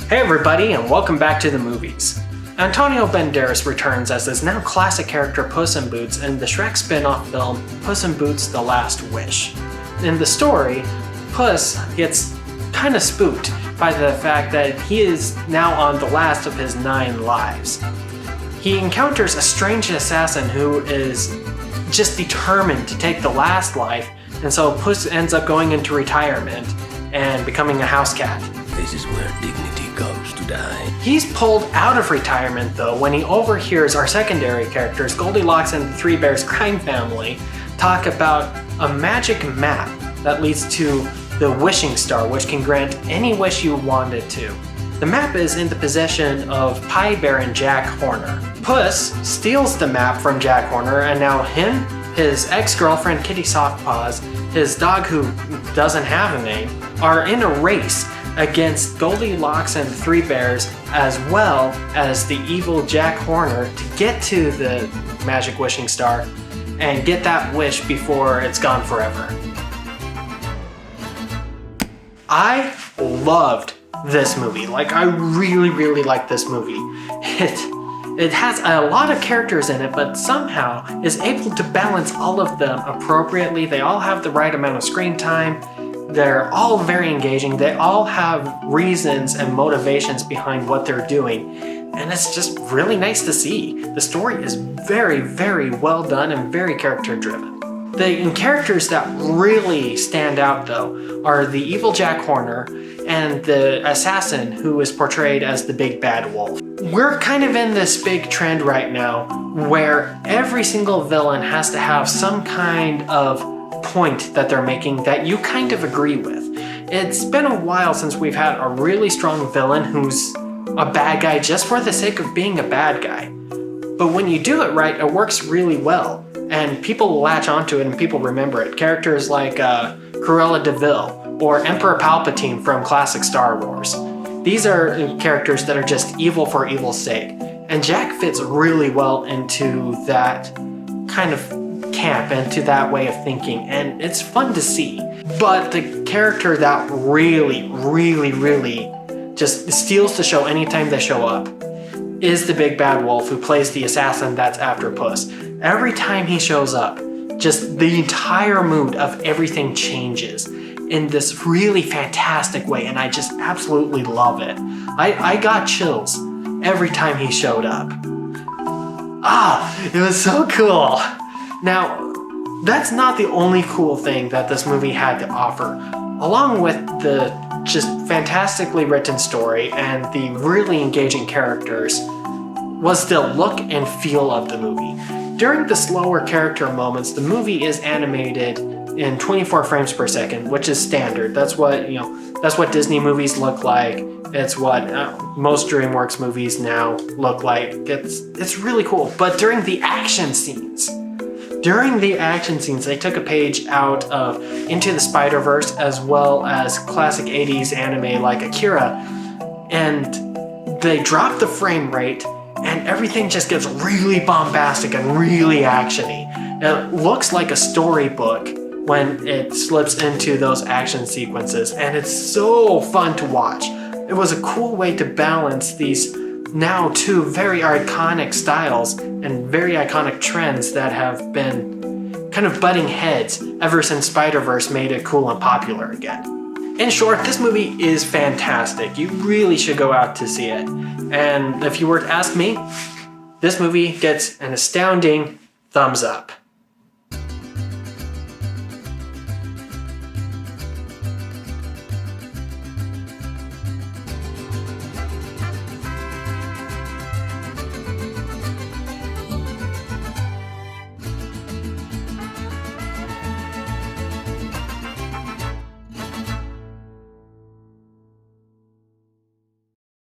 Hey everybody, and welcome back to the movies. Antonio Banderas returns as his now classic character Puss in Boots in the Shrek spin-off film Puss in Boots: The Last Wish. In the story, Puss gets kind of spooked by the fact that he is now on the last of his 9 lives. He encounters a strange assassin who is just determined to take the last life, and so Puss ends up going into retirement and becoming a house cat. This is where dignity goes to die. He's pulled out of retirement though when he overhears our secondary characters, Goldilocks and the Three Bears crime family, talk about a magic map that leads to the wishing star, which can grant any wish you want it to. The map is in the possession of Pie Baron Jack Horner. Puss steals the map from Jack Horner, and now him, his ex-girlfriend Kitty Softpaws, his dog who doesn't have a name, are in a race against Goldilocks and the Three Bears, as well as the evil Jack Horner, to get to the magic wishing star and get that wish before it's gone forever. I loved this movie. I really liked this movie. It has a lot of characters in it, but somehow is able to balance all of them appropriately. They all have the right amount of screen time. They're all very engaging. They all have reasons and motivations behind what they're doing. And it's just really nice to see. The story is very well done and very character driven. The characters that really stand out though are the evil Jack Horner and the assassin who is portrayed as the big bad wolf. We're kind of in this big trend right now where every single villain has to have some kind of point that they're making that you kind of agree with. It's been a while since we've had a really strong villain who's a bad guy just for the sake of being a bad guy. But when you do it right, it works really well, and people latch onto it and people remember it. Characters like Cruella de Vil or Emperor Palpatine from classic Star Wars. These are characters that are just evil for evil's sake, and Jack fits really well into that kind of camp, into that way of thinking, and it's fun to see. But the character that really just steals the show anytime they show up is the big bad wolf who plays the assassin that's after Puss. Every time he shows up, just the entire mood of everything changes in this really fantastic way, and I just absolutely love it. I got chills every time he showed up. It was so cool. Now, that's not the only cool thing that this movie had to offer. Along with the just fantastically written story and the really engaging characters was the look and feel of the movie. During the slower character moments, the movie is animated in 24 frames per second, which is standard. That's what Disney movies look like. It's what most Dreamworks movies now look like. It's really cool. But during the action scenes, they took a page out of Into the Spider-Verse as well as classic 80s anime like Akira, and they dropped the frame rate and everything just gets really bombastic and really actiony. It looks like a storybook when it slips into those action sequences, and it's so fun to watch. It was a cool way to balance these now 2 very iconic styles and very iconic trends that have been kind of butting heads ever since Spider-Verse made it cool and popular again. In short, this movie is fantastic. You really should go out to see it. And if you were to ask me, this movie gets an astounding thumbs up.